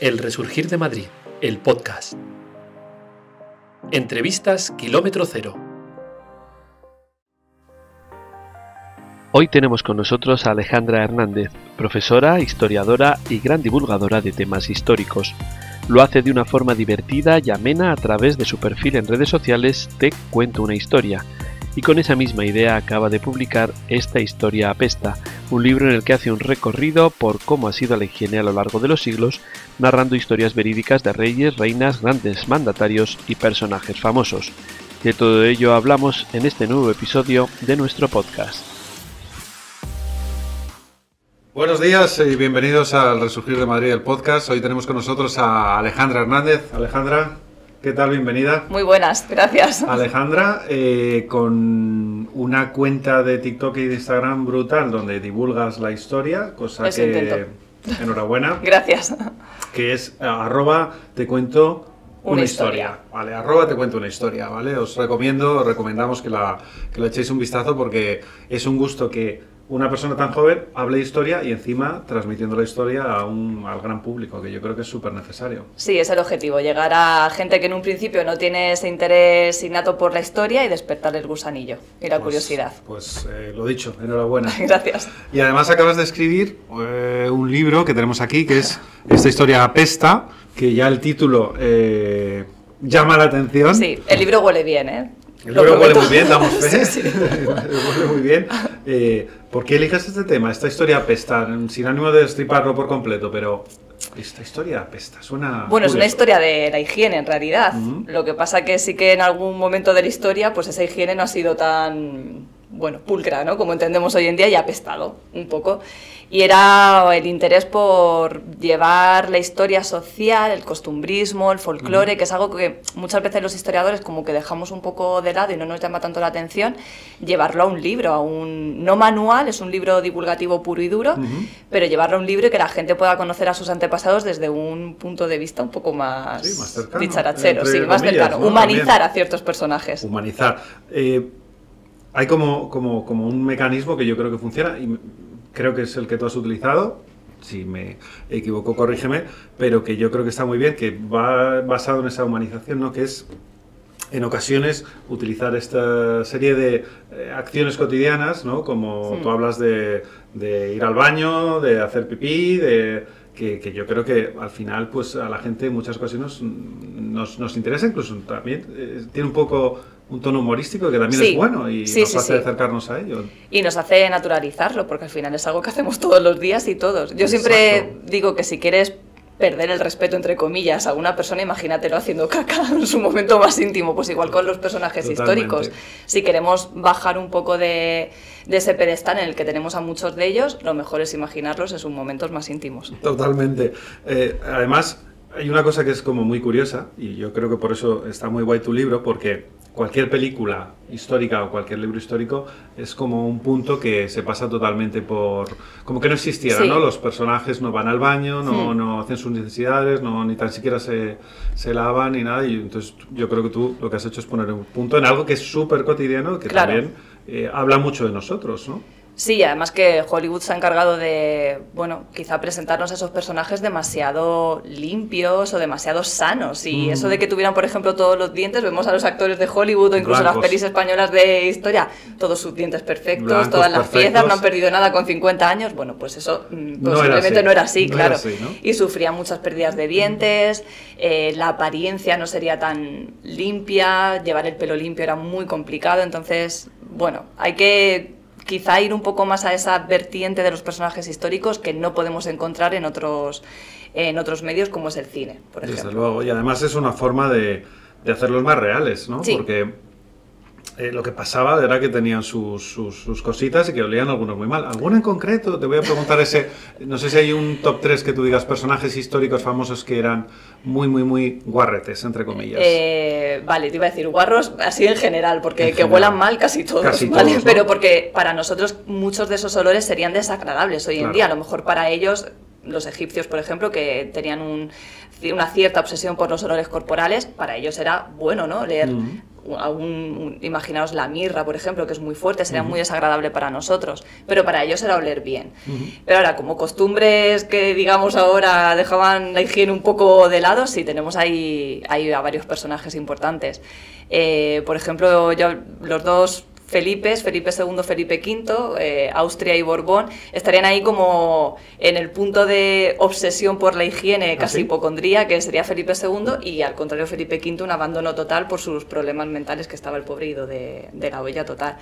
El Resurgir de Madrid, el podcast. Entrevistas Kilómetro Cero. Hoy tenemos con nosotros a Alejandra Hernández, profesora, historiadora y gran divulgadora de temas históricos. Lo hace de una forma divertida y amena a través de su perfil en redes sociales Te Cuento una Historia. Y con esa misma idea acaba de publicar Esta historia apesta, un libro en el que hace un recorrido por cómo ha sido la higiene a lo largo de los siglos, narrando historias verídicas de reyes, reinas, grandes mandatarios y personajes famosos. De todo ello hablamos en este nuevo episodio de nuestro podcast. Buenos días y bienvenidos al Resurgir de Madrid, el podcast. Hoy tenemos con nosotros a Alejandra Hernández. Alejandra, ¿qué tal? Bienvenida. Muy buenas, gracias. Alejandra, con una cuenta de TikTok y de Instagram brutal donde divulgas la historia, cosa Eso que... intento. Enhorabuena. Gracias. Que es @te cuento una historia. Vale, @te cuento una historia, ¿vale? Os recomendamos que le echéis un vistazo porque es un gusto que una persona tan joven hable de historia y encima transmitiendo la historia al gran público, que yo creo que es súper necesario. Sí, es el objetivo, llegar a gente que en un principio no tiene ese interés innato por la historia y despertar el gusanillo y la curiosidad. Pues lo dicho, enhorabuena. Gracias. Y además acabas de escribir un libro que tenemos aquí, que es Esta historia apesta, que ya el título llama la atención. Sí, el libro huele bien, ¿eh? El libro huele muy bien, damos fe. Sí. Huele muy bien. ¿Por qué eliges este tema? Esta historia apesta, sin ánimo de destriparlo por completo, pero esta historia apesta, suena... Bueno, es curioso. una historia de la higiene en realidad. Uh-huh. Lo que pasa que sí que en algún momento de la historia, pues esa higiene no ha sido tan, pulcra, ¿no? Como entendemos hoy en día, y ha apestado un poco. Y era el interés por llevar la historia social, el costumbrismo, el folclore, que es algo que muchas veces los historiadores como que dejamos un poco de lado y no nos llama tanto la atención, llevarlo a un libro, no manual, es un libro divulgativo puro y duro, pero llevarlo a un libro y que la gente pueda conocer a sus antepasados desde un punto de vista un poco más, más cercano, dicharachero, entre más comillas, cercano, ¿no? humanizar También. a ciertos personajes. Humanizar. Hay como un mecanismo que yo creo que funciona y creo que es el que tú has utilizado. Si me equivoco, corrígeme, pero que yo creo que está muy bien, que va basado en esa humanización, ¿no? Que es, en ocasiones, utilizar esta serie de acciones cotidianas, ¿no? Como tú hablas de ir al baño, de hacer pipí, que yo creo que al final, pues a la gente en muchas ocasiones nos interesa, incluso también tiene un poco un tono humorístico que también es bueno y nos hace acercarnos a ello. Y nos hace naturalizarlo, porque al final es algo que hacemos todos los días y todos. Yo siempre digo que si quieres perder el respeto, entre comillas, a una persona, imagínatelo haciendo caca en su momento más íntimo, pues igual con los personajes históricos. Si queremos bajar un poco de ese pedestal en el que tenemos a muchos de ellos, lo mejor es imaginarlos en sus momentos más íntimos. Totalmente. Además, hay una cosa que es como muy curiosa, y yo creo que por eso está muy guay tu libro, porque cualquier película histórica o cualquier libro histórico es como un punto que se pasa totalmente por... como que no existiera, ¿no? Los personajes no van al baño, no hacen sus necesidades, ni tan siquiera se lavan ni nada, y entonces yo creo que tú lo que has hecho es poner un punto en algo que es súper cotidiano, que también habla mucho de nosotros, ¿no? Sí, además que Hollywood se ha encargado de, quizá presentarnos a esos personajes demasiado limpios o demasiado sanos. Y eso de que tuvieran, por ejemplo, todos los dientes, vemos a los actores de Hollywood o incluso las pelis españolas de historia, todos sus dientes perfectos, blancos, todas las perfectos. piezas, no han perdido nada con 50 años. Bueno, pues eso posiblemente no era así, claro. ¿No? Y sufrían muchas pérdidas de dientes, la apariencia no sería tan limpia, llevar el pelo limpio era muy complicado. Entonces, hay que quizá ir un poco más a esa vertiente de los personajes históricos que no podemos encontrar en otros medios como es el cine, por ejemplo. Desde luego, y además es una forma de hacerlos más reales, ¿no? Sí. Porque lo que pasaba era que tenían sus cositas y que olían algunos muy mal. ¿Alguno en concreto? Te voy a preguntar no sé si hay un top 3 que tú digas personajes históricos famosos que eran muy guarretes, entre comillas. Vale, te iba a decir guarros así en general, porque que huelan mal casi todos, ¿vale? ¿no? Pero porque para nosotros muchos de esos olores serían desagradables hoy en día. A lo mejor para ellos, los egipcios, por ejemplo, que tenían una cierta obsesión por los olores corporales, para ellos era bueno, ¿no? Leer imaginaos la mirra, por ejemplo, que es muy fuerte, sería muy desagradable para nosotros, pero para ellos era oler bien. Pero ahora, como costumbres que, digamos, ahora dejaban la higiene un poco de lado, sí, tenemos ahí a varios personajes importantes. Por ejemplo, los dos Felipe II, Felipe V, Austria y Borbón, estarían ahí como en el punto de obsesión por la higiene, casi hipocondría, que sería Felipe II, y al contrario Felipe V, un abandono total por sus problemas mentales, que estaba el pobre ido de la olla total.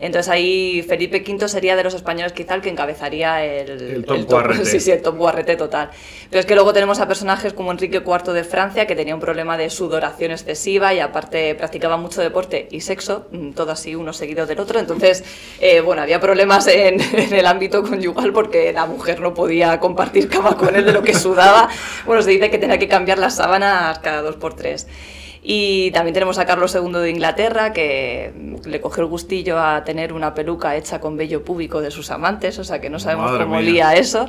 Entonces ahí Felipe V sería de los españoles quizá el que encabezaría el top guarrete. Sí, el top guarrete total. Pero es que luego tenemos a personajes como Enrique IV de Francia, que tenía un problema de sudoración excesiva y aparte practicaba mucho deporte y sexo, todo así uno seguido del otro. Entonces, bueno, había problemas en el ámbito conyugal porque la mujer no podía compartir cama con él de lo que sudaba. Bueno, se dice que tenía que cambiar las sábanas cada 2 por 3. Y también tenemos a Carlos II de Inglaterra, que le cogió el gustillo a tener una peluca hecha con vello púbico de sus amantes, o sea que no sabemos cómo olía eso.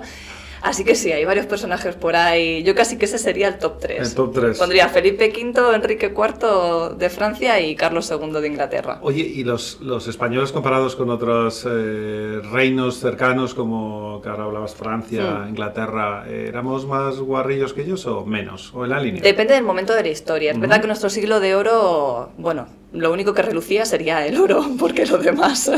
Así que sí, hay varios personajes por ahí. Yo casi que ese sería el top 3. El top 3. Pondría Felipe V, Enrique IV de Francia y Carlos II de Inglaterra. Oye, ¿y los españoles comparados con otros reinos cercanos, como que ahora hablabas Francia, Inglaterra, éramos más guarrillos que ellos o menos? ¿O en la línea? Depende del momento de la historia. Es verdad que nuestro siglo de oro, bueno, lo único que relucía sería el oro, porque lo demás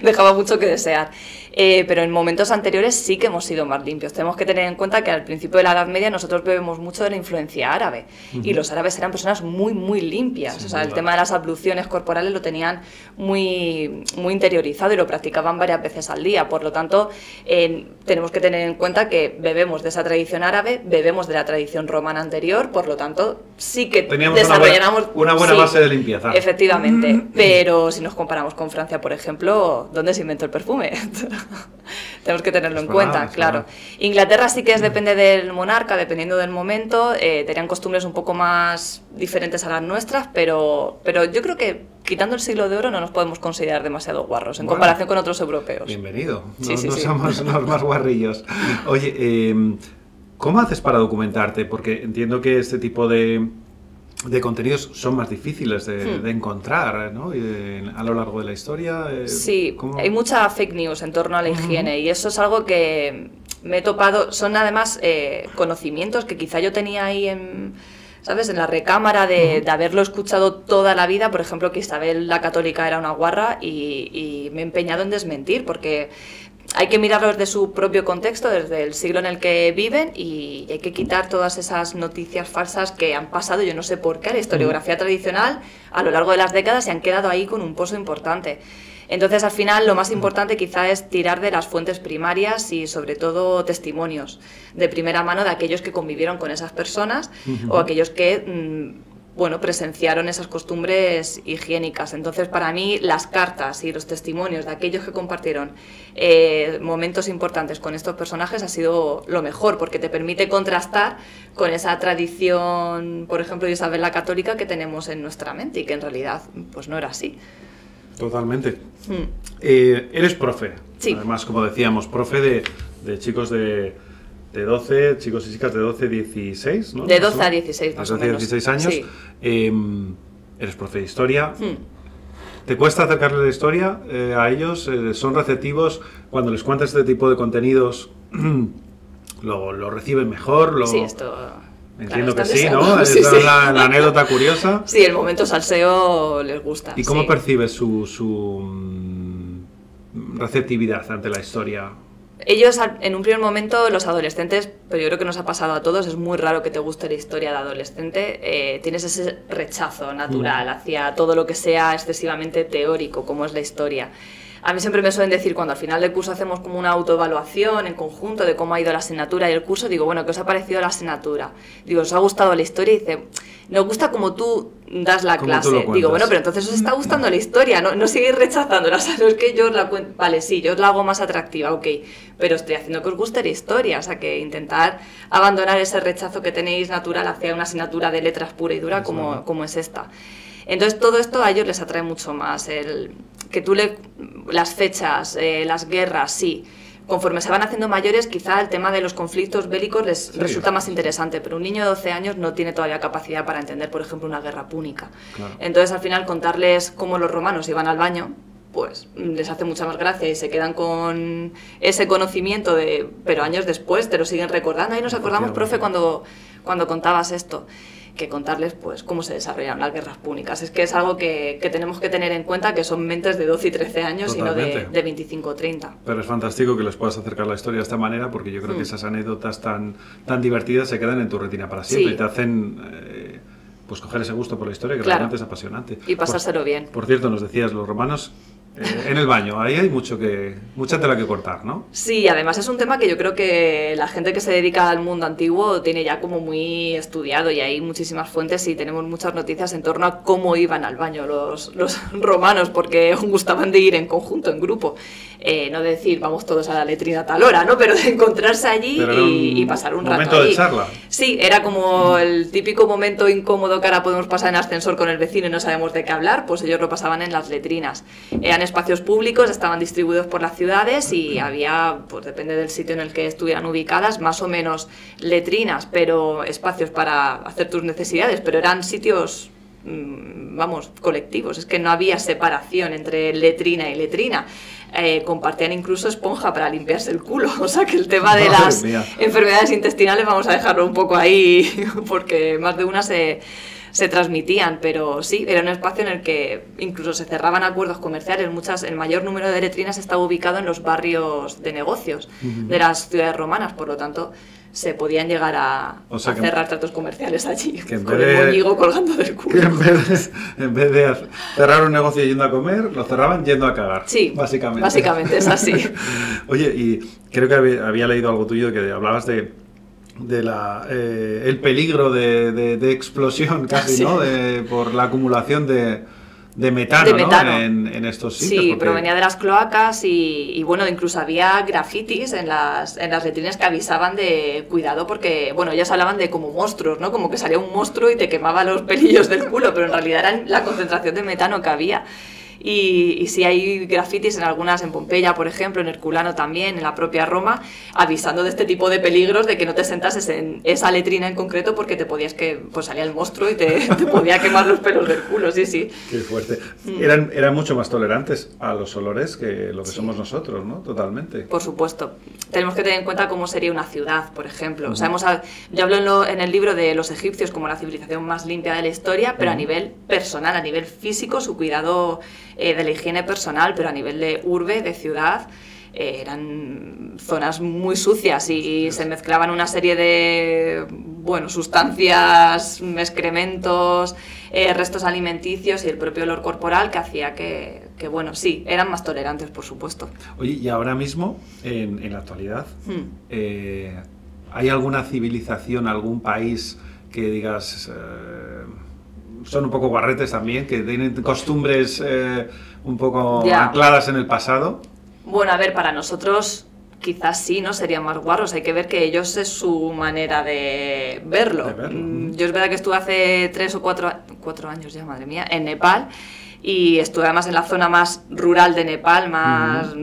dejaba mucho que desear. Pero en momentos anteriores sí que hemos sido más limpios. Tenemos que tener en cuenta que al principio de la Edad Media nosotros bebemos mucho de la influencia árabe y los árabes eran personas muy, muy limpias. O sea, el tema de las abluciones corporales lo tenían muy, muy interiorizado y lo practicaban varias veces al día. Por lo tanto, tenemos que tener en cuenta que bebemos de esa tradición árabe, bebemos de la tradición romana anterior, por lo tanto, sí que desarrollamos una buena base de limpieza. Efectivamente, pero si nos comparamos con Francia, por ejemplo, ¿dónde se inventó el perfume? Tenemos que tenerlo en cuenta, claro. Inglaterra sí que depende del monarca, dependiendo del momento, tenían costumbres un poco más diferentes a las nuestras, pero yo creo que quitando el siglo de oro no nos podemos considerar demasiado guarros en comparación con otros europeos. Bienvenido, no somos los más guarrillos. Oye, ¿cómo haces para documentarte? Porque entiendo que este tipo de contenidos son más difíciles de encontrar, ¿no? A lo largo de la historia. Sí, hay mucha fake news en torno a la higiene y eso es algo que me he topado. Son además conocimientos que quizá yo tenía ahí ¿sabes? En la recámara de haberlo escuchado toda la vida. Por ejemplo, que Isabel la Católica era una guarra y me he empeñado en desmentir porque hay que mirarlo desde su propio contexto, desde el siglo en el que viven y hay que quitar todas esas noticias falsas que han pasado, yo no sé por qué, la historiografía tradicional a lo largo de las décadas se han quedado ahí con un pozo importante. Entonces, al final, lo más importante quizá es tirar de las fuentes primarias y, sobre todo, testimonios de primera mano de aquellos que convivieron con esas personas o aquellos que presenciaron esas costumbres higiénicas. Entonces, para mí, las cartas y los testimonios de aquellos que compartieron momentos importantes con estos personajes ha sido lo mejor, porque te permite contrastar con esa tradición, por ejemplo, de Isabel la Católica que tenemos en nuestra mente y que en realidad pues no era así. Totalmente. Eres profe, sí. Además, como decíamos, profe de chicos de 12, chicos y chicas de 12, 16, ¿no? De 12 a 16, más o menos. 16 años. Sí. Eres profe de historia. ¿Te cuesta acercarle la historia a ellos? ¿Son receptivos cuando les cuentas este tipo de contenidos? ¿Lo reciben mejor? Sí, esto... Entiendo claro, que sí, ¿no? Sí, Esa sí. es la anécdota curiosa. Sí, el momento salseo les gusta. ¿Y cómo sí. percibes su receptividad ante la historia? Ellos, en un primer momento, los adolescentes, pero yo creo que nos ha pasado a todos, es muy raro que te guste la historia de adolescente, tienes ese rechazo natural hacia todo lo que sea excesivamente teórico, como es la historia. A mí siempre me suelen decir, cuando al final del curso hacemos como una autoevaluación en conjunto de cómo ha ido la asignatura y el curso, digo, bueno, ¿qué os ha parecido la asignatura? Digo, ¿os ha gustado la historia? Y dice, nos gusta como tú das la clase. Digo, bueno, pero entonces os está gustando la historia, no seguís rechazándola. O sea, no es que yo os la cuente, vale, sí, yo os la hago más atractiva, ok, pero estoy haciendo que os guste la historia. O sea, que intentar abandonar ese rechazo que tenéis natural hacia una asignatura de letras pura y dura como es esta. Entonces todo esto a ellos les atrae mucho más, que las fechas, las guerras, sí, conforme se van haciendo mayores, quizá el tema de los conflictos bélicos les resulta más interesante, pero un niño de 12 años no tiene todavía capacidad para entender, por ejemplo, una guerra púnica. Claro. Entonces, al final, contarles cómo los romanos iban al baño, pues les hace mucha más gracia y se quedan con ese conocimiento pero años después te lo siguen recordando. Ahí nos acordamos, profe, cuando contabas esto, que contarles pues cómo se desarrollaron las guerras púnicas. Es que es algo que tenemos que tener en cuenta, que son mentes de 12 y 13 años. Totalmente. Y no de 25 o 30. Pero es fantástico que les puedas acercar la historia de esta manera, porque yo creo que esas anécdotas tan divertidas se quedan en tu retina para siempre y te hacen pues coger ese gusto por la historia, que realmente es apasionante. Y pasárselo bien. Por cierto, nos decías, los romanos en el baño, ahí hay mucha tela que cortar, ¿no? Sí, además es un tema que yo creo que la gente que se dedica al mundo antiguo tiene ya como muy estudiado, y hay muchísimas fuentes y tenemos muchas noticias en torno a cómo iban al baño los romanos, porque gustaban de ir en conjunto, en grupo. No de decir, vamos todos a la letrina a tal hora, ¿no? Pero de encontrarse allí y pasar un rato momento allí. De charla. Sí, era como el típico momento incómodo que ahora podemos pasar en ascensor con el vecino y no sabemos de qué hablar, pues ellos lo pasaban en las letrinas. Eran espacios públicos, estaban distribuidos por las ciudades y había, pues depende del sitio en el que estuvieran ubicadas, más o menos letrinas, pero espacios para hacer tus necesidades, pero eran sitios, vamos, colectivos. Es que no había separación entre letrina y letrina. Compartían incluso esponja para limpiarse el culo, o sea que el tema de las enfermedades intestinales vamos a dejarlo un poco ahí, porque más de una se transmitían, pero sí, era un espacio en el que incluso se cerraban acuerdos comerciales. El mayor número de letrinas estaba ubicado en los barrios de negocios de las ciudades romanas, por lo tanto se podían llegar a cerrar tratos comerciales allí, con el moñigo colgando del culo. Que en vez de cerrar un negocio yendo a comer, lo cerraban yendo a cagar. Sí, básicamente es así. Oye, y creo que había leído algo tuyo que hablabas de el peligro de explosión casi, ¿no? Por la acumulación de metano, ¿no? En estos sitios. Sí, provenía de las cloacas y bueno, incluso había grafitis en las letrinas que avisaban de cuidado, porque, bueno, ellos hablaban de como monstruos, ¿no? Como que salía un monstruo y te quemaba los pelillos del culo, pero en realidad era la concentración de metano que había. Y sí hay grafitis en algunas, en Pompeya, por ejemplo, en Herculano también, en la propia Roma, avisando de este tipo de peligros, de que no te sentases en esa letrina en concreto porque pues salía el monstruo y te podía quemar los pelos del culo, sí. Qué fuerte. Eran mucho más tolerantes a los olores que lo que somos nosotros, ¿no? Totalmente. Por supuesto. Tenemos que tener en cuenta cómo sería una ciudad, por ejemplo. O sea, yo hablo en el libro de los egipcios como la civilización más limpia de la historia, pero a nivel personal, a nivel físico, su cuidado de la higiene personal, pero a nivel de urbe, de ciudad, eran zonas muy sucias y se mezclaban una serie de sustancias, excrementos, restos alimenticios y el propio olor corporal que hacía que sí, eran más tolerantes, por supuesto. Oye, y ahora mismo, en la actualidad, ¿hay alguna civilización, algún país que digas... son un poco guarretes también, que tienen costumbres un poco ancladas en el pasado? Bueno, a ver, para nosotros quizás sí, ¿no? Serían más guarros. Hay que ver que ellos es su manera de verlo. Yo es verdad que estuve hace 3 o 4 años ya, madre mía, en Nepal, y estuve además en la zona más rural de Nepal, más,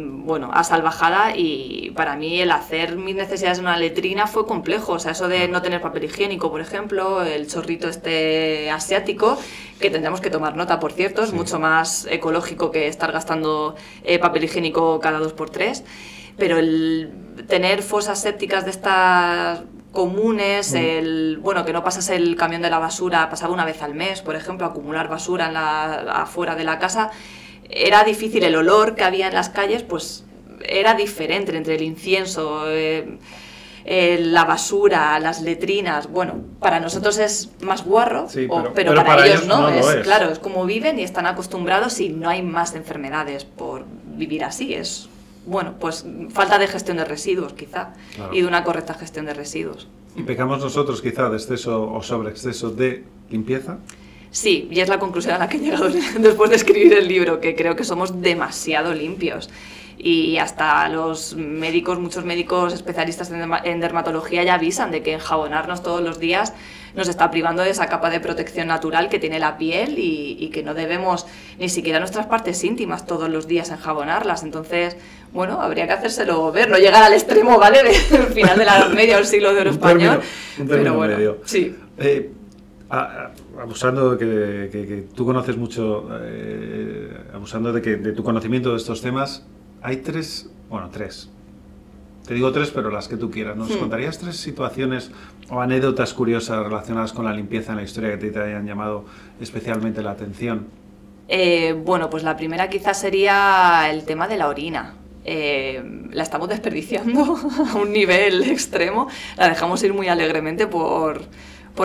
asalvajada, y para mí el hacer mis necesidades en una letrina fue complejo. O sea, eso de no tener papel higiénico, por ejemplo, el chorrito asiático, que tendremos que tomar nota, por cierto, es mucho más ecológico que estar gastando papel higiénico cada 2x3, pero el tener fosas sépticas de estas comunes, que no pasase el camión de la basura, pasaba una vez al mes, por ejemplo, acumular basura afuera de la casa, era difícil. El olor que había en las calles, pues era diferente entre el incienso, la basura, las letrinas. Bueno, para nosotros es más guarro, pero para ellos no, claro, es como viven y están acostumbrados, y no hay más enfermedades por vivir así. Es pues falta de gestión de residuos, quizá, y de una correcta gestión de residuos. ¿Y pecamos nosotros quizá de exceso o sobreexceso de limpieza? Sí, y es la conclusión a la que he llegado después de escribir el libro, que creo que somos demasiado limpios. Y hasta los médicos, muchos médicos especialistas en dermatología ya avisan de que enjabonarnos todos los días nos está privando de esa capa de protección natural que tiene la piel y que no debemos ni siquiera nuestras partes íntimas todos los días enjabonarlas. Entonces, bueno, habría que hacérselo ver, no llegar al extremo, ¿vale?, del final de la Edad Media o el siglo de oro español. Un término pero bueno, medio. sí. Abusando de que tú conoces mucho, abusando de tu conocimiento de estos temas, hay tres. Te digo tres, pero las que tú quieras. ¿Nos contarías tres situaciones o anécdotas curiosas relacionadas con la limpieza en la historia que te hayan llamado especialmente la atención? Bueno, pues la primera quizás sería el tema de la orina. La estamos desperdiciando a un nivel extremo, la dejamos ir muy alegremente por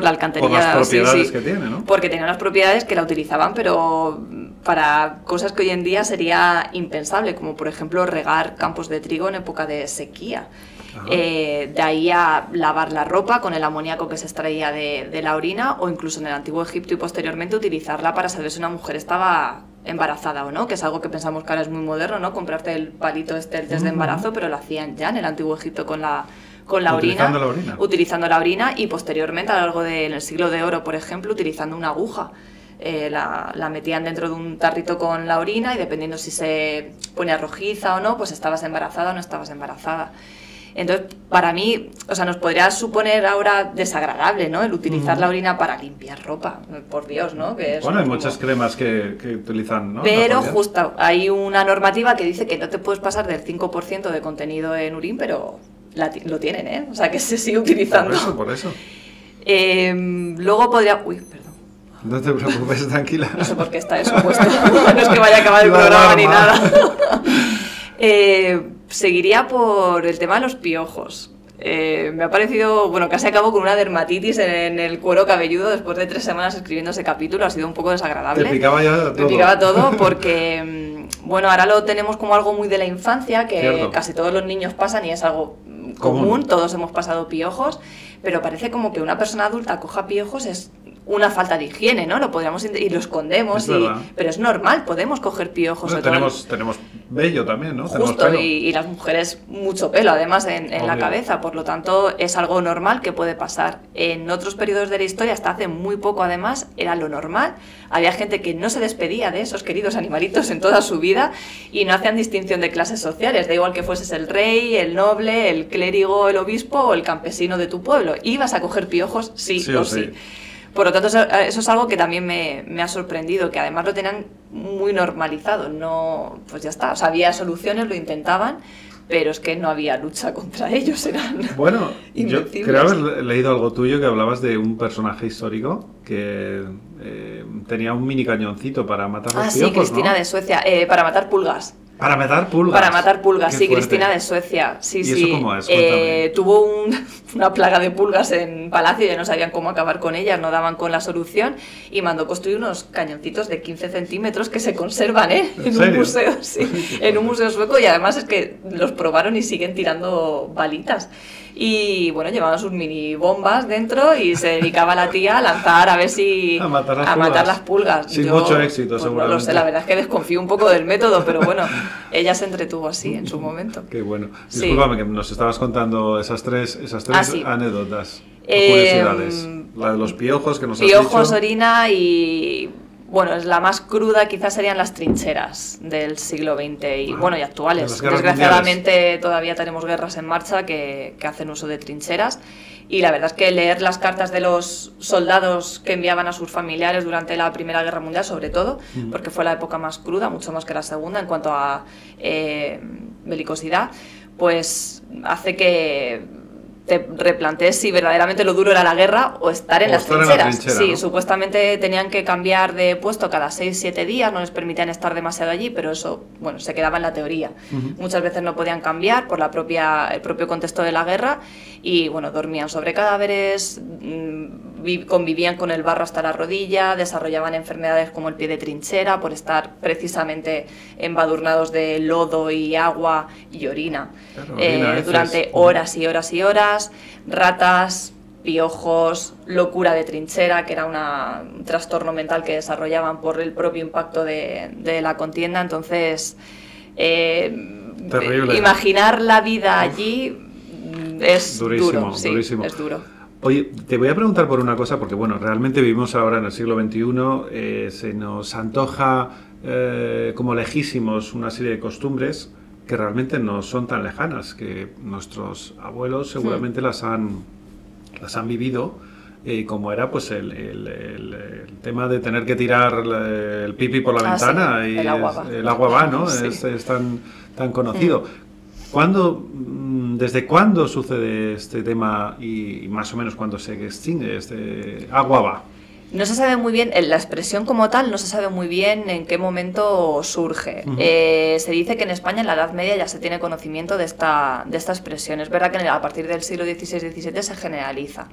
la alcantarilla. Por las propiedades que tiene, ¿no? Porque tenía unas propiedades que la utilizaban, pero para cosas que hoy en día sería impensable, como por ejemplo regar campos de trigo en época de sequía. De ahí a lavar la ropa con el amoníaco que se extraía de la orina, o incluso en el antiguo Egipto y posteriormente utilizarla para saber si una mujer estaba embarazada o no, que es algo que pensamos que ahora es muy moderno, ¿no? Comprarte el palito el test de embarazo, pero lo hacían ya en el antiguo Egipto con la utilizando la orina, y posteriormente a lo largo del siglo de oro, por ejemplo, utilizando una aguja. La metían dentro de un tarrito con la orina y dependiendo si se ponía rojiza o no, pues estabas embarazada o no estabas embarazada. Entonces, para mí, o sea, nos podría suponer ahora desagradable, ¿no?, el utilizar la orina para limpiar ropa, por Dios, ¿no? Que es bueno, hay muchas cremas que utilizan, ¿no? Pero justo, hay una normativa que dice que no te puedes pasar del 5% de contenido en urín, pero lo tienen, ¿eh? O sea, que se sigue utilizando. Por eso. Luego podría... Uy, perdón. No te preocupes, tranquila. No sé por qué está eso puesto. No es que vaya a acabar el programa ni nada. Seguiría por el tema de los piojos. Me ha parecido, bueno, casi acabo con una dermatitis en el cuero cabelludo después de 3 semanas escribiendo ese capítulo. Ha sido un poco desagradable. Te picaba ya todo. Me picaba todo porque, bueno, ahora lo tenemos como algo muy de la infancia, que Cierto. Casi todos los niños pasan y es algo común. Todos hemos pasado piojos, pero parece como que una persona adulta coja piojos es una falta de higiene, ¿no? Lo podríamos y lo escondemos, pero es normal, podemos coger piojos. Bueno, tenemos vello también, ¿no? Justo, y las mujeres mucho pelo, además, en la cabeza, por lo tanto es algo normal que puede pasar. En otros periodos de la historia, hasta hace muy poco además, era lo normal. Había gente que no se despedía de esos queridos animalitos en toda su vida y no hacían distinción de clases sociales, da igual que fueses el rey, el noble, el clérigo, el obispo o el campesino de tu pueblo, ibas a coger piojos sí o sí. Por lo tanto, eso es algo que también me ha sorprendido, que además lo tenían muy normalizado. No, pues ya está, o sea, había soluciones, lo intentaban, pero es que no había lucha contra ellos, eran Bueno, invencibles. Yo creo haber leído algo tuyo que hablabas de un personaje histórico que tenía un mini cañoncito para matar los piojos, sí, Cristina, ¿no?, de Suecia, para matar pulgas. Para matar pulgas. Para matar pulgas, Qué sí, fuerte. Cristina de Suecia. Sí, ¿Y sí. eso cómo es? Cuéntame. Tuvo una plaga de pulgas en Palacio y ya no sabían cómo acabar con ellas, no daban con la solución y mandó construir unos cañoncitos de 15 centímetros que se conservan, ¿En un museo, sí, en un museo sueco, y además es que los probaron y siguen tirando balitas. Y bueno, llevaban sus mini bombas dentro y se dedicaba la tía a lanzar a ver si... A matar las pulgas. Sin mucho éxito, pues seguramente. No lo sé, la verdad es que desconfío un poco del método, pero bueno, ella se entretuvo así en su momento. Qué bueno. Sí. Discúlpame que nos estabas contando esas tres anécdotas, curiosidades. La de los piojos que nos has dicho. Piojos, orina y... Bueno, es la más cruda quizás serían las trincheras del siglo XX y bueno, y actuales. Desgraciadamente mundiales. Todavía tenemos guerras en marcha que hacen uso de trincheras, y la verdad es que leer las cartas de los soldados que enviaban a sus familiares durante la Primera Guerra Mundial, sobre todo, porque fue la época más cruda, mucho más que la Segunda en cuanto a belicosidad, pues hace que te replantees si verdaderamente lo duro era la guerra o estar en las trincheras. Sí, ¿no? Supuestamente tenían que cambiar de puesto cada 6-7 días, no les permitían estar demasiado allí, pero eso, bueno, se quedaba en la teoría. Muchas veces no podían cambiar por el propio contexto de la guerra y, bueno, dormían sobre cadáveres, convivían con el barro hasta la rodilla, desarrollaban enfermedades como el pie de trinchera por estar precisamente embadurnados de lodo y agua y orina, durante horas y horas y horas. Ratas, piojos, locura de trinchera, que era un trastorno mental que desarrollaban por el propio impacto de la contienda. Entonces, Terrible. Imaginar la vida allí es durísimo, duro, sí, durísimo. es duro. Oye, te voy a preguntar por una cosa, porque bueno, realmente vivimos ahora en el siglo XXI, se nos antoja como lejísimos una serie de costumbres que realmente no son tan lejanas, que nuestros abuelos seguramente las han vivido, como era pues el tema de tener que tirar el pipi por la ventana, sí, y el agua va. el agua va, ¿no? Sí. Es tan conocido. ¿Desde cuándo sucede este tema y más o menos cuándo se extingue este agua va? No se sabe muy bien, la expresión como tal, no se sabe muy bien en qué momento surge. Se dice que en España en la Edad Media ya se tiene conocimiento de esta expresión. Es verdad que a partir del siglo XVI-XVII se generaliza,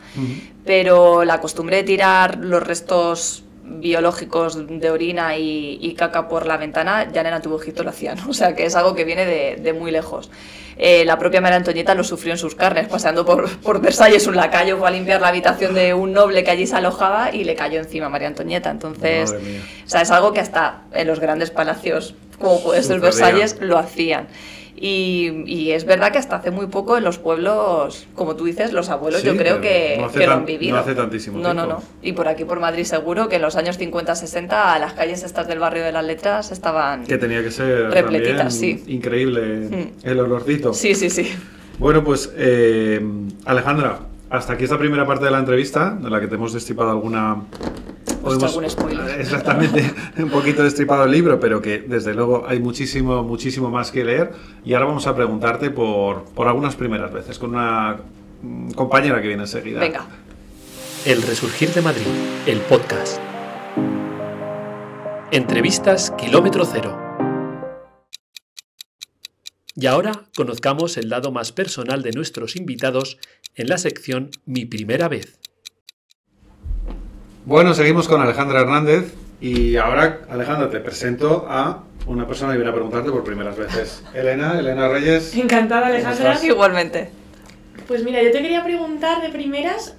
pero la costumbre de tirar los restos biológicos de orina y caca por la ventana ya en el Antiguo Egipto lo hacían, o sea que es algo que viene de muy lejos. La propia María Antonieta lo sufrió en sus carnes, paseando por Versalles. Un lacayo fue a limpiar la habitación de un noble que allí se alojaba y le cayó encima a María Antonieta. Entonces, o sea, es algo que hasta en los grandes palacios, como puede ser Versalles, lo hacían. Y es verdad que hasta hace muy poco en los pueblos, como tú dices, los abuelos, sí, yo creo que lo han vivido. No hace tantísimo tiempo. No. Y por aquí, por Madrid, seguro que en los años 50-60 las calles estas del barrio de las Letras estaban que tenía que ser repletitas, sí. Increíble el olorcito. Sí. Bueno, pues Alejandra, hasta aquí esta primera parte de la entrevista, en la que te hemos destripado algún spoiler. Exactamente, un poquito destripado el libro, pero que desde luego hay muchísimo más que leer. Y ahora vamos a preguntarte por algunas primeras veces, con una compañera que viene enseguida. Venga. El Resurgir de Madrid, el podcast. Entrevistas Kilómetro Cero. Y ahora conozcamos el lado más personal de nuestros invitados en la sección Mi Primera Vez. Bueno, seguimos con Alejandra Hernández y ahora, Alejandra, te presento a una persona que viene a preguntarte por primeras veces. Elena Reyes. Encantada, Alejandra. Igualmente. Pues mira, yo te quería preguntar de primeras,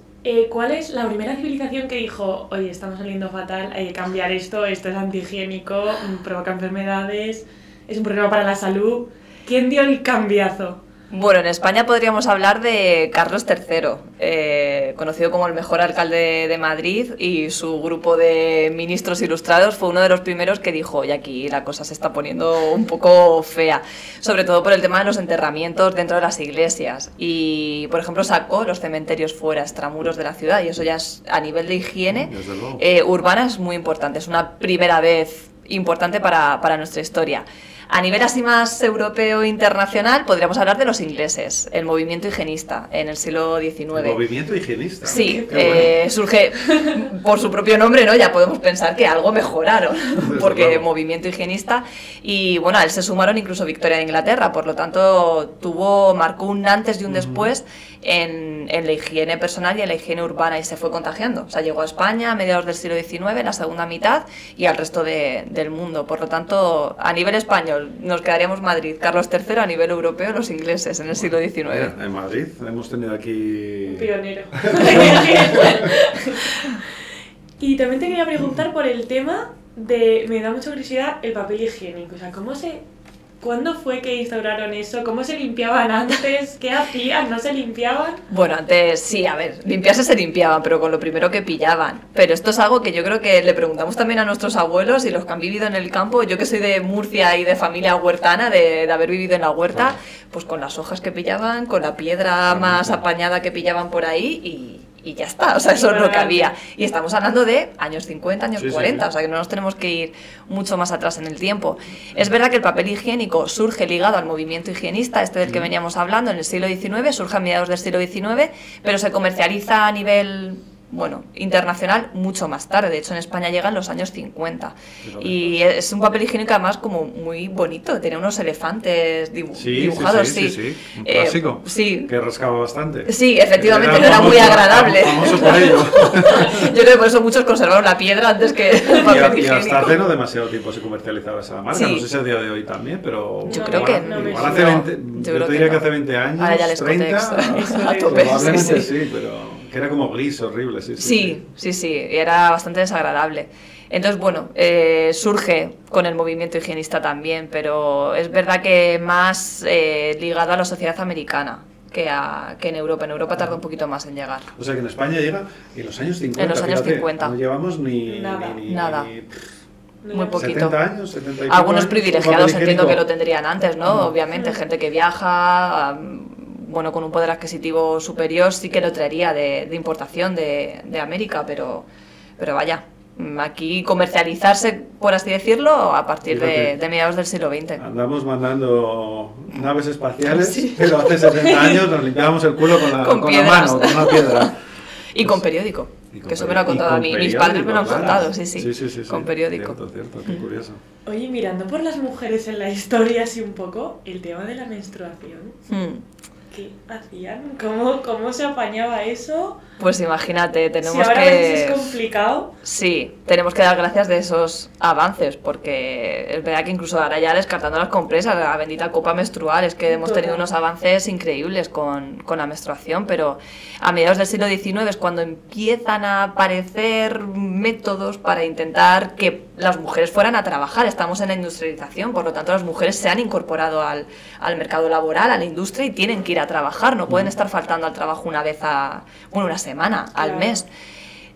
¿cuál es la primera civilización que dijo, oye, estamos saliendo fatal, hay que cambiar esto es antihigiénico, provoca enfermedades, es un problema para la salud? ¿Quién dio el cambiazo? Bueno, en España podríamos hablar de Carlos III, conocido como el mejor alcalde de Madrid, y su grupo de ministros ilustrados fue uno de los primeros que dijo, oye, aquí la cosa se está poniendo un poco fea, sobre todo por el tema de los enterramientos dentro de las iglesias. Y, por ejemplo, sacó los cementerios fuera, extramuros de la ciudad, y eso ya es, a nivel de higiene urbana, es muy importante, es una primera vez importante para nuestra historia. A nivel así más europeo e internacional, podríamos hablar de los ingleses, el movimiento higienista en el siglo XIX. ¿El movimiento higienista? Sí, bueno. Surge por su propio nombre, ¿no? Ya podemos pensar que algo mejoraron, porque movimiento higienista. Y bueno, a él se sumaron incluso Victoria de Inglaterra, por lo tanto marcó un antes y un después en la higiene personal y en la higiene urbana, y se fue contagiando. O sea, llegó a España a mediados del siglo XIX, en la segunda mitad, y al resto del mundo. Por lo tanto, a nivel español nos quedaríamos Madrid, Carlos III; a nivel europeo, los ingleses en el siglo XIX. En Madrid hemos tenido aquí... Un pionero. Y también te quería preguntar por el tema de... Me da mucha curiosidad el papel higiénico. O sea, ¿cuándo fue que instauraron eso? ¿Cómo se limpiaban antes? ¿Qué hacían? ¿No se limpiaban? Bueno, antes sí, a ver, limpiarse se limpiaban, pero con lo primero que pillaban. Pero esto es algo que yo creo que le preguntamos también a nuestros abuelos y los que han vivido en el campo. Yo que soy de Murcia y de familia huertana, de haber vivido en la huerta, pues con las hojas que pillaban, con la piedra más apañada que pillaban por ahí y ya está, o sea, eso es lo que había. Y estamos hablando de años 50, años 40, sí. O sea, que no nos tenemos que ir mucho más atrás en el tiempo. Es verdad que el papel higiénico surge ligado al movimiento higienista, del que veníamos hablando, en el siglo XIX, surge a mediados del siglo XIX, pero se comercializa a nivel... internacional mucho más tarde. De hecho, en España llega en los años 50. Y es un papel higiénico además como muy bonito. Tiene unos elefantes dibujados. Sí. Un clásico. Que rascaba bastante. Sí, efectivamente, no era muy agradable. Famoso por ello. Yo creo que por eso muchos conservaron la piedra antes que el papel higiénico. Y hasta hace no demasiado tiempo se comercializaba esa marca. No sé si a día de hoy también, pero... Yo creo que no. Igual hace 20... Yo te diría que hace 20 años, ahora ya 30... a tope. Probablemente sí, pero... Que era como gris, horrible, Sí, era bastante desagradable. Entonces, bueno, surge con el movimiento higienista también, pero es verdad que más ligado a la sociedad americana que en Europa. En Europa tarda un poquito más en llegar. O sea que en España llega en los años 50. En los años 50. No llevamos Nada. Muy poquito. 70 años, 70 y Algunos años, privilegiados un entiendo papel que lo tendrían antes, ¿no? Obviamente, gente que viaja, bueno, con un poder adquisitivo superior sí que lo traería de importación de América, pero vaya, aquí comercializarse, por así decirlo, a partir de mediados del siglo XX. Andamos mandando naves espaciales, pero hace 70 años nos limpiábamos el culo con la mano, con una piedra. Y con periódico, que eso me lo ha contado a mí. Mis padres me lo han contado, sí. Con periódico. Cierto, qué curioso. Oye, mirando por las mujeres en la historia así un poco, el tema de la menstruación, ¿qué hacían? ¿Cómo se apañaba eso? Pues imagínate, tenemos si ahora que... es complicado. Sí, tenemos que dar gracias de esos avances, porque es verdad que incluso ahora ya descartando las compresas, la bendita copa menstrual, es que hemos tenido unos avances increíbles con la menstruación, pero a mediados del siglo XIX es cuando empiezan a aparecer métodos para intentar que las mujeres fueran a trabajar. Estamos en la industrialización, por lo tanto las mujeres se han incorporado al mercado laboral, a la industria, y tienen que ir a trabajar, no pueden estar faltando al trabajo una semana al mes.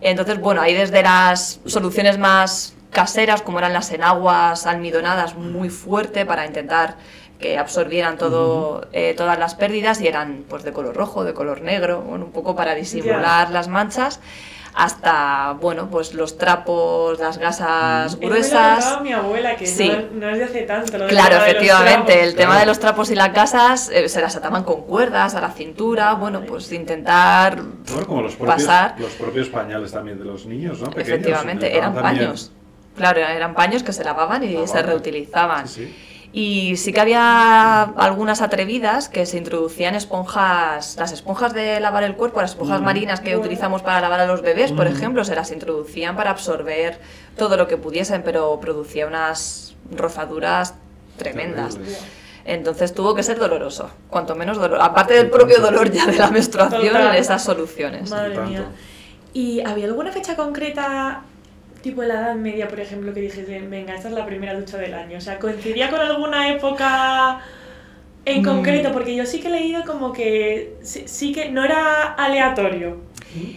Entonces, bueno, ahí desde las soluciones más caseras, como eran las enaguas almidonadas, muy fuerte para intentar que absorbieran todas las pérdidas, y eran pues de color rojo, de color negro, bueno, un poco para disimular las manchas, hasta, bueno, pues los trapos, las gasas gruesas. Me lo mi abuela, que no es de hace tanto. Claro, efectivamente, el tema de los trapos y las gasas se las ataban con cuerdas a la cintura, bueno, pues intentar como los propios pañales también de los niños, ¿no? Pequeños, efectivamente, eran paños. Claro, eran paños que se lavaban y se reutilizaban. Sí. Y sí que había algunas atrevidas que se introducían esponjas, las esponjas de lavar el cuerpo, las esponjas marinas que utilizamos para lavar a los bebés, por ejemplo, se las introducían para absorber todo lo que pudiesen, pero producía unas rozaduras tremendas. Entonces tuvo que ser doloroso, cuanto menos dolor, aparte del propio dolor ya de la menstruación, en esas soluciones. Madre mía. ¿Y había alguna fecha concreta, tipo en la Edad Media, por ejemplo, que dijese, venga, esta es la primera ducha del año? O sea, ¿coincidía con alguna época en concreto? Porque yo sí que he leído como que sí que no era aleatorio.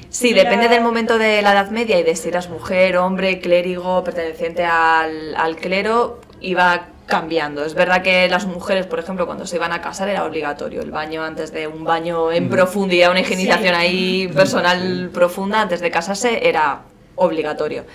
Sí, depende del momento de la Edad Media y de si eras mujer, hombre, clérigo, perteneciente al clero, iba cambiando. Es verdad que las mujeres, por ejemplo, cuando se iban a casar era obligatorio el baño antes de un baño en profundidad, una higienización ahí personal profunda, antes de casarse era obligatorio.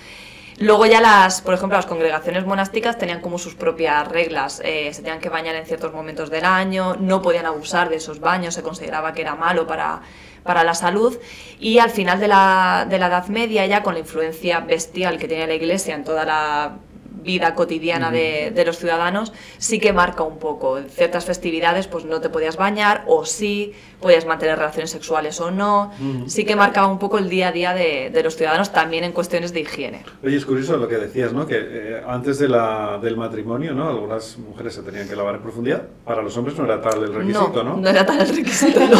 Luego ya por ejemplo, las congregaciones monásticas tenían como sus propias reglas, se tenían que bañar en ciertos momentos del año, no podían abusar de esos baños, se consideraba que era malo para la salud, y al final de la Edad Media, ya con la influencia bestial que tenía la Iglesia en toda la vida cotidiana de los ciudadanos, sí que marca un poco. En ciertas festividades pues no te podías bañar, o sí, podías mantener relaciones sexuales o no, sí que marcaba un poco el día a día de los ciudadanos, también en cuestiones de higiene. Oye, es curioso lo que decías, ¿no? Que antes del matrimonio, ¿no? Algunas mujeres se tenían que lavar en profundidad, para los hombres no era tal el requisito, ¿no? No era tal el requisito, no.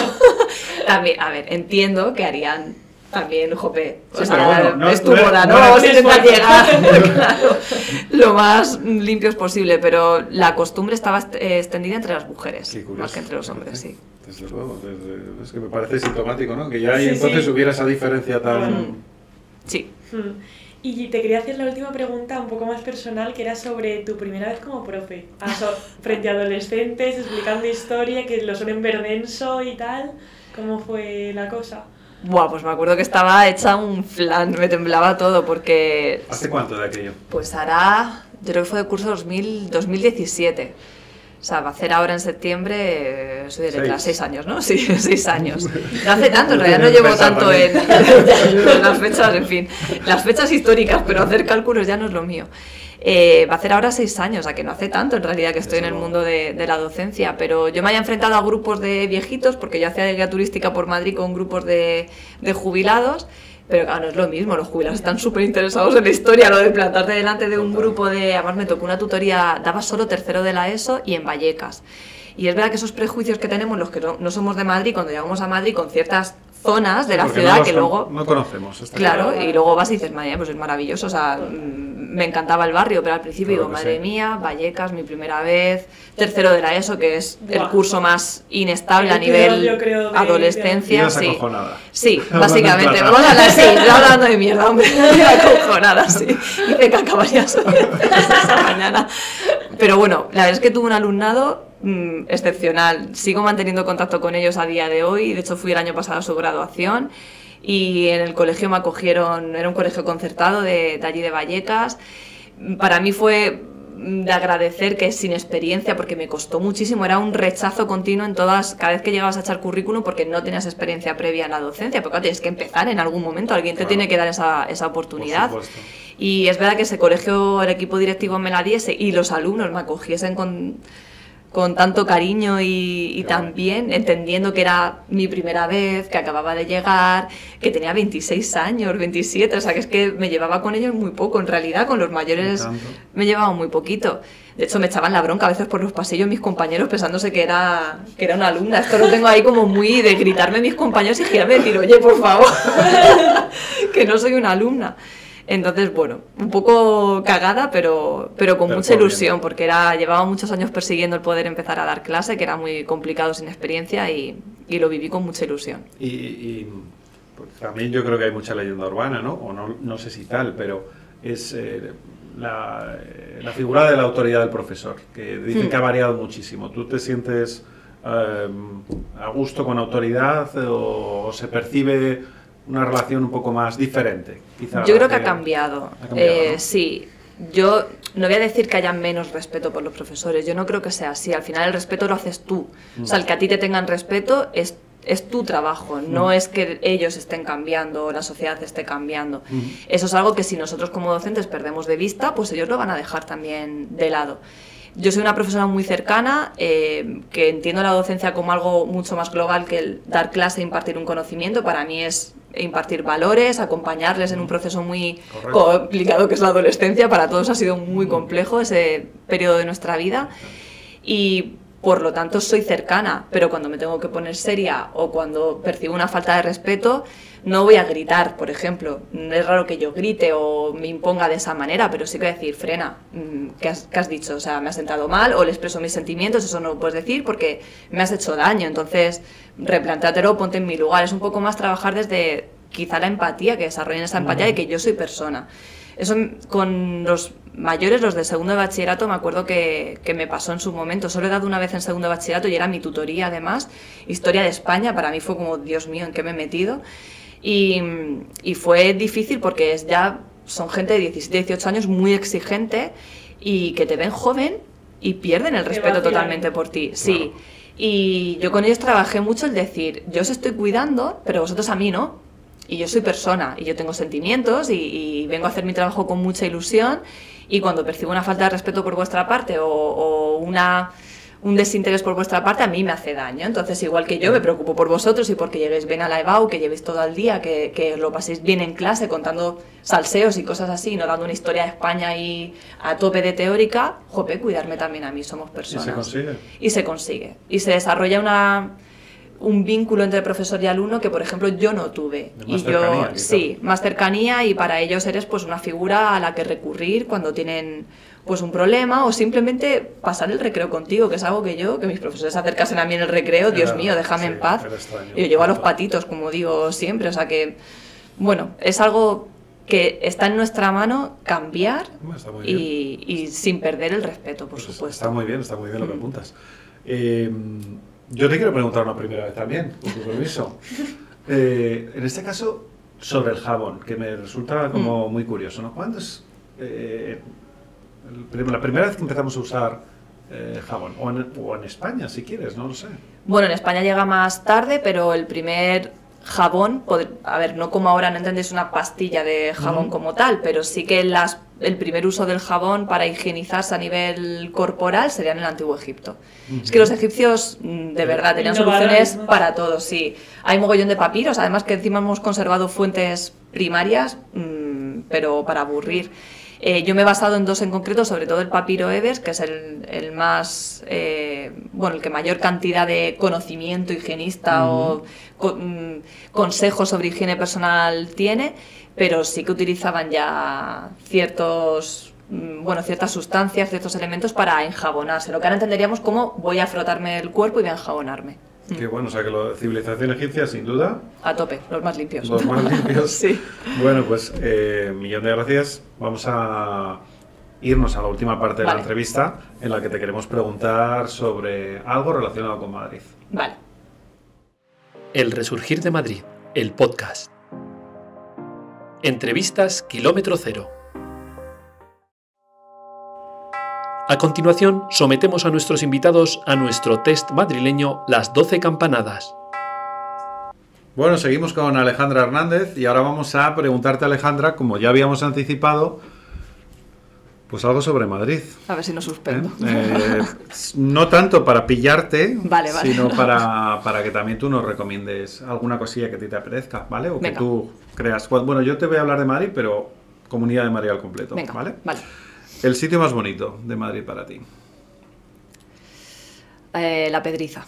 También, a ver, entiendo que harían también, jope, o sea, bueno, es tu boda, ¿no? Vamos a intentar llegar, claro, lo más limpios posible, pero la costumbre estaba extendida entre las mujeres, más que entre los hombres, sí. Desde luego, es que me parece sintomático, ¿no? Que ya ahí entonces hubiera esa diferencia tan... Sí. Y te quería hacer la última pregunta un poco más personal, que era sobre tu primera vez como profe, frente a adolescentes, explicando historia, que lo suelen ver denso y tal. ¿Cómo fue la cosa? Buah, pues me acuerdo que estaba hecha un flan, me temblaba todo porque... ¿Hace cuánto de aquello? Pues hará, yo creo que fue de curso 2017. O sea, va a hacer ahora en septiembre, soy de letras, 6 años, ¿no? Sí, 6 años. No hace tanto, en realidad no llevo tanto en las fechas, en fin, las fechas históricas, pero hacer cálculos ya no es lo mío. Va a hacer ahora 6 años, o sea que no hace tanto en realidad que estoy en el mundo de la docencia, pero yo me había enfrentado a grupos de viejitos, porque yo hacía guía turística por Madrid con grupos de jubilados, pero claro, no es lo mismo, los jubilados están súper interesados en la historia, lo de plantarte delante de un grupo además me tocó una tutoría, daba solo tercero de la ESO y en Vallecas. Y es verdad que esos prejuicios que tenemos los que no somos de Madrid, cuando llegamos a Madrid con ciertas zonas de la Porque ciudad no que luego... no conocemos. Claro, y luego vas y dices, madre mía, pues es maravilloso, o sea, me encantaba el barrio, pero al principio Claro digo, que madre sí. mía, Vallecas, mi primera vez, tercero de la ESO, que es el Buah. curso más inestable a El nivel peor, yo creo, de- adolescencia, Ibas sí. acojonada. Sí, Hablando en básicamente. plata. Vamos a hablar así, no hablando de mierda, hombre. Acojonada, sí. Hice caca varias veces esa mañana. Pero bueno, la verdad es que tuve un alumnado excepcional. Sigo manteniendo contacto con ellos a día de hoy. De hecho, fui el año pasado a su graduación. Y en el colegio me acogieron, era un colegio concertado de allí de Vallecas. Para mí fue de agradecer que sin experiencia, porque me costó muchísimo, era un rechazo continuo en todas, cada vez que llegabas a echar currículum porque no tenías experiencia previa en la docencia, porque tienes que empezar en algún momento, alguien te Claro. tiene que dar esa Por oportunidad. supuesto. Y es verdad que ese colegio, el equipo directivo me la diese y los alumnos me acogiesen con tanto cariño y Qué también entendiendo que era mi primera vez, que acababa de llegar, que tenía 26 años, 27, o sea que es que me llevaba con ellos muy poco, en realidad con los mayores Ni tanto. me llevaba muy poquito. De hecho me echaban la bronca a veces por los pasillos mis compañeros pensándose que era una alumna. Esto lo tengo ahí como muy de gritarme mis compañeros y girarme y decir, oye, por favor, que no soy una alumna. Entonces, bueno, un poco cagada, pero con Pero mucha por bien. ilusión, porque llevaba muchos años persiguiendo el poder empezar a dar clase, que era muy complicado sin experiencia y lo viví con mucha ilusión. Porque también yo creo que hay mucha leyenda urbana, ¿no? O no sé si tal, pero es la figura de la autoridad del profesor, que dicen que ha variado muchísimo. ¿Tú te sientes a gusto con autoridad o se percibe una relación un poco más diferente? Quizá Yo creo que ha cambiado. Ha cambiado, ¿no? Sí, yo no voy a decir que haya menos respeto por los profesores, yo no creo que sea así. Al final el respeto lo haces tú. O sea, el que a ti te tengan respeto es tu trabajo, no es que ellos estén cambiando o la sociedad esté cambiando. Eso es algo que si nosotros como docentes perdemos de vista, pues ellos lo van a dejar también de lado. Yo soy una profesora muy cercana, que entiendo la docencia como algo mucho más global que el dar clase e impartir un conocimiento. Para mí es impartir valores, acompañarles en un proceso muy Correcto. complicado que es la adolescencia. Para todos ha sido muy complejo ese periodo de nuestra vida y por lo tanto soy cercana, pero cuando me tengo que poner seria o cuando percibo una falta de respeto no voy a gritar, por ejemplo. Es raro que yo grite o me imponga de esa manera, pero sí que voy a decir, frena, ¿qué has dicho? O sea, me has sentado mal o le expreso mis sentimientos, eso no lo puedes decir porque me has hecho daño, entonces replantéatelo, ponte en mi lugar. Es un poco más trabajar desde quizá la empatía, que desarrollen esa empatía de que yo soy persona. Eso con los mayores, los de segundo de bachillerato, me acuerdo que me pasó en su momento. Solo he dado una vez en segundo de bachillerato y era mi tutoría además, Historia de España. Para mí fue como, Dios mío, ¿en qué me he metido? Y fue difícil porque son gente de 17, 18 años muy exigente y que te ven joven y pierden el respeto vacilan. totalmente por ti. Sí. Y yo con ellos trabajé mucho el decir, yo os estoy cuidando, pero vosotros a mí no. Y yo soy persona, y yo tengo sentimientos, y vengo a hacer mi trabajo con mucha ilusión, y cuando percibo una falta de respeto por vuestra parte o un desinterés por vuestra parte, a mí me hace daño. Entonces, igual que yo me preocupo por vosotros y porque lleguéis bien a la EBAU, que llevéis todo el día, que lo paséis bien en clase contando salseos y cosas así, no dando una historia de España y a tope de teórica, jope, cuidarme también a mí, somos personas. ¿Y se consigue? Y se consigue. Y se desarrolla un vínculo entre profesor y alumno que, por ejemplo, yo no tuve. De Y más yo, cercanía, quizá. sí, más cercanía, y para ellos eres pues una figura a la que recurrir cuando tienen pues un problema o simplemente pasar el recreo contigo, que es algo que mis profesores se acercasen a mí en el recreo, Dios Era- mío, déjame sí, en paz. era extraño. Yo llevo a los patitos, como digo siempre, o sea que, bueno, es algo que está en nuestra mano cambiar Está muy bien. y sin perder el respeto, por Pues supuesto. está muy bien lo que apuntas. Yo te quiero preguntar una primera vez también, con tu permiso. En este caso, sobre el jabón, que me resulta como muy curioso, ¿no? ¿Cuándo es la primera vez que empezamos a usar jabón? O en España, si quieres, no lo sé. Bueno, en España llega más tarde, pero el primer jabón, a ver, no como ahora, no entendéis una pastilla de jabón como tal, pero sí que el primer uso del jabón para higienizarse a nivel corporal sería en el Antiguo Egipto. Es que los egipcios, de verdad, tenían Innovadores, soluciones ¿no? para todo, sí. Hay mogollón de papiros, además que encima hemos conservado fuentes primarias, pero para aburrir. Yo me he basado en dos en concreto, sobre todo el papiro Ebers, que es el más bueno, el que mayor cantidad de conocimiento higienista o consejos sobre higiene personal tiene, pero sí que utilizaban ya ciertas sustancias, ciertos elementos para enjabonarse. Lo que ahora entenderíamos como voy a frotarme el cuerpo y voy a enjabonarme. Qué bueno, o sea que la civilización egipcia, sin duda... A tope, los más limpios. Los más limpios. Sí. Bueno, pues millón de gracias. Vamos a irnos a la última parte de la entrevista, en la que te queremos preguntar sobre algo relacionado con Madrid. Vale. El Resurgir de Madrid, el podcast. Entrevistas Kilómetro Cero. A continuación, sometemos a nuestros invitados a nuestro test madrileño Las 12 Campanadas. Bueno, seguimos con Alejandra Hernández y ahora vamos a preguntarte, Alejandra, como ya habíamos anticipado, pues algo sobre Madrid. A ver si no suspendo. No tanto para pillarte, vale. sino para que también tú nos recomiendes alguna cosilla que a ti te apetezca, ¿vale? O Venga. que tú creas. Bueno, yo te voy a hablar de Madrid, pero Comunidad de Madrid al completo, Venga, ¿vale? Vale. El sitio más bonito de Madrid para ti. La Pedriza.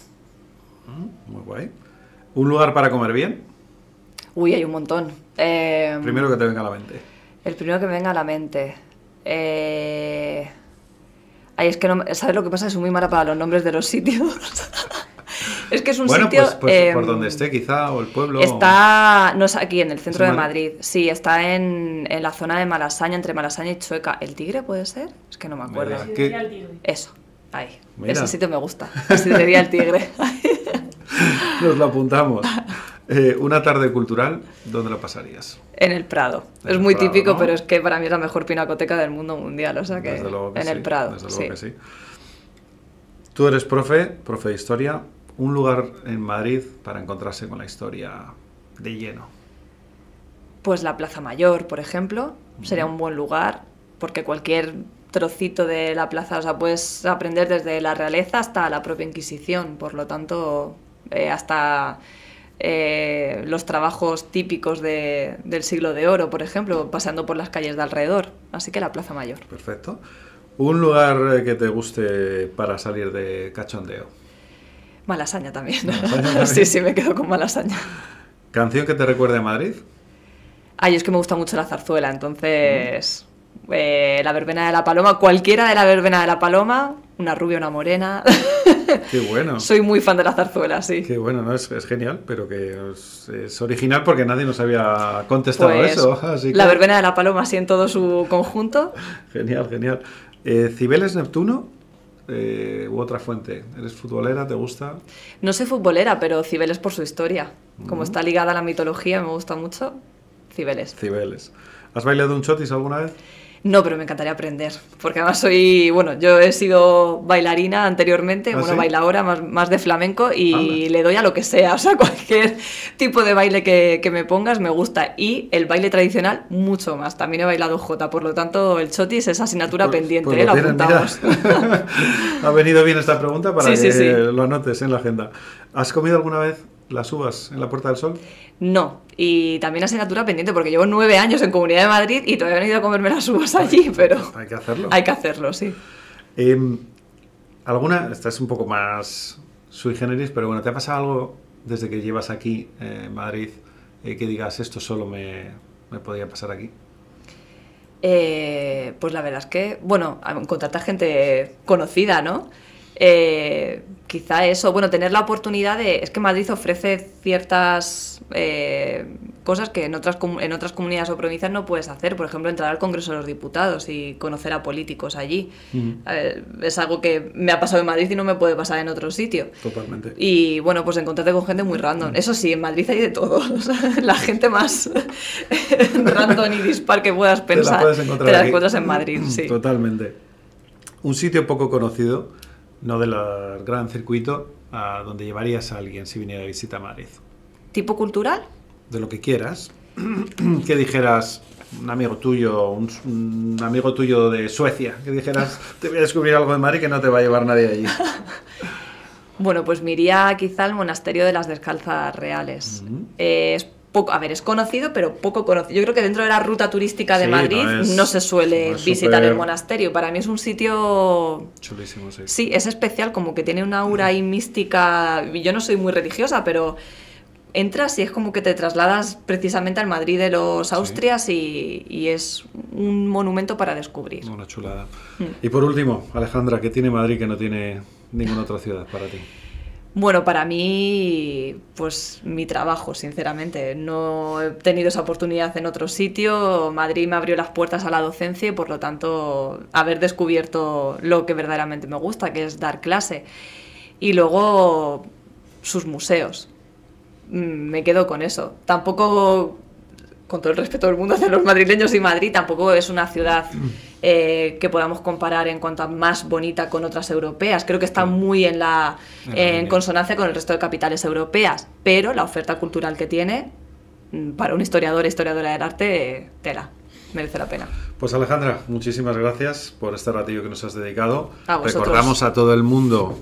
Muy guay. ¿Un lugar para comer bien? Uy, hay un montón. Primero que te venga a la mente. El primero que me venga a la mente. Ay, es que no, ¿sabes lo que pasa? Soy muy mala para los nombres de los sitios. Es que es un sitio... Pues por donde esté, quizá, o el pueblo... Está, no es aquí, en el centro ¿Es de Madrid. Sí, está en la zona de Malasaña, entre Malasaña y Chueca. ¿El Tigre puede ser? Es que no me acuerdo. Mira, Sidrería El Tigre. Eso, ahí. Mira. Ese sitio me gusta. Sidrería El Tigre. Nos lo apuntamos. Una tarde cultural, ¿dónde lo pasarías? En el Prado. En Es el muy Prado, típico, ¿no? pero es que para mí es la mejor pinacoteca del mundo mundial. O sea que Desde luego que en sí, el Prado. desde luego que sí. Tú eres profe de historia. Un lugar en Madrid para encontrarse con la historia de lleno. Pues la Plaza Mayor, por ejemplo, sería un buen lugar, porque cualquier trocito de la plaza, o sea, puedes aprender desde la realeza hasta la propia Inquisición, por lo tanto, hasta los trabajos típicos del siglo de oro, por ejemplo, pasando por las calles de alrededor. Así que la Plaza Mayor. Perfecto. Un lugar que te guste para salir de cachondeo. Malasaña también. Malasaña también. Sí, me quedo con Malasaña. ¿Canción que te recuerde a Madrid? Ay, es que me gusta mucho la zarzuela, entonces... la verbena de la Paloma, cualquiera de la verbena de la Paloma, una rubia, una morena. Qué bueno. Soy muy fan de la zarzuela, sí. Qué bueno, ¿no? Es genial, pero que es original porque nadie nos había contestado Pues, eso. Así que... La verbena de la Paloma, así en todo su conjunto. Genial, genial. ¿Cibeles Neptuno u otra fuente? ¿Eres futbolera? ¿Te gusta? No soy futbolera, pero Cibeles por su historia. Como está ligada a la mitología, me gusta mucho. Cibeles. Cibeles. ¿Has bailado un chotis alguna vez? No, pero me encantaría aprender, porque además yo he sido bailarina anteriormente, ¿Ah, sí? bailadora más de flamenco y Anda. le doy a lo que sea, o sea, cualquier tipo de baile que me pongas me gusta, y el baile tradicional mucho más. También he bailado jota, por lo tanto el chotis es asignatura pendiente, Pues lo tienen, apuntamos. mira. Ha venido bien esta pregunta para Sí, que sí. lo anotes en la agenda. ¿Has comido alguna vez las uvas en la Puerta del Sol? No, y también asignatura pendiente, porque llevo 9 años en Comunidad de Madrid y todavía no he ido a comerme las uvas allí, pero Hay que hacerlo. hay que hacerlo, sí. Esta es un poco más sui generis, pero bueno, ¿te ha pasado algo desde que llevas aquí en Madrid que digas esto solo me podía pasar aquí? Pues la verdad es que, bueno, encontrarte a gente conocida, ¿no? Quizá eso, bueno, tener la oportunidad es que Madrid ofrece ciertas cosas que en otras comunidades o provincias no puedes hacer. Por ejemplo, entrar al Congreso de los Diputados y conocer a políticos allí. Es algo que me ha pasado en Madrid y no me puede pasar en otro sitio. Totalmente. Y bueno, pues encontrarte con gente muy random. Eso sí, en Madrid hay de todo. O sea, la gente más random y dispar que puedas pensar te la encuentras en Madrid, sí. Totalmente. Un sitio poco conocido, no del gran circuito, a donde llevarías a alguien si viniera de visita a Madrid. ¿Tipo cultural? De lo que quieras. Que dijeras, un amigo tuyo, un amigo tuyo de Suecia, que dijeras, te voy a descubrir algo de Madrid que no te va a llevar nadie allí. Bueno, pues me iría quizá al monasterio de las Descalzas Reales. Es poco, a ver, es conocido, pero poco conocido. Yo creo que dentro de la ruta turística de Sí, Madrid no se suele no es visitar súper- el monasterio. Para mí es un sitio... Chulísimo, sí. Sí, es especial, como que tiene una aura ahí mística. Yo no soy muy religiosa, pero entras y es como que te trasladas precisamente al Madrid de los Austrias y es un monumento para descubrir. Una chulada. Y por último, Alejandra, ¿qué tiene Madrid que no tiene ninguna otra ciudad para ti? Bueno, para mí, pues mi trabajo, sinceramente. No he tenido esa oportunidad en otro sitio. Madrid me abrió las puertas a la docencia y, por lo tanto, haber descubierto lo que verdaderamente me gusta, que es dar clase. Y luego, sus museos. Me quedo con eso. Tampoco, con todo el respeto del mundo hacia los madrileños y Madrid, tampoco es una ciudad que podamos comparar en cuanto a más bonita con otras europeas. Creo que está muy en consonancia con el resto de capitales europeas, pero la oferta cultural que tiene, para un historiador e historiadora del arte, tela, merece la pena. Pues Alejandra, muchísimas gracias por este ratillo que nos has dedicado. A vosotros. Recordamos a todo el mundo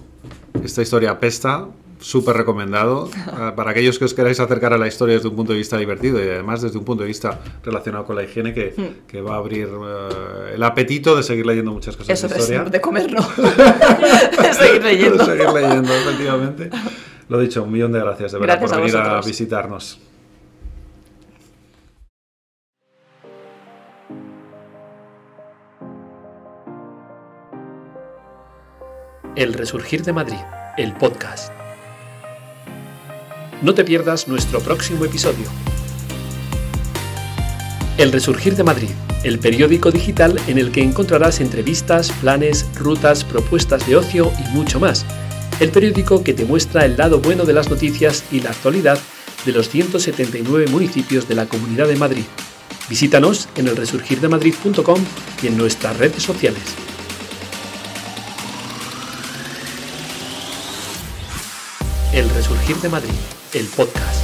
esta historia apesta, súper recomendado para aquellos que os queráis acercar a la historia desde un punto de vista divertido y además desde un punto de vista relacionado con la higiene que va a abrir el apetito de seguir leyendo muchas cosas Eso de historia. es, de comer no, de seguir leyendo. De seguir leyendo, efectivamente. Lo dicho, 1.000.000 de gracias de verdad Gracias por a venir a vosotros. visitarnos. El Resurgir de Madrid, el podcast. No te pierdas nuestro próximo episodio. El Resurgir de Madrid, el periódico digital en el que encontrarás entrevistas, planes, rutas, propuestas de ocio y mucho más. El periódico que te muestra el lado bueno de las noticias y la actualidad de los 179 municipios de la Comunidad de Madrid. Visítanos en elresurgirdemadrid.com y en nuestras redes sociales. El Resurgir de Madrid, el podcast.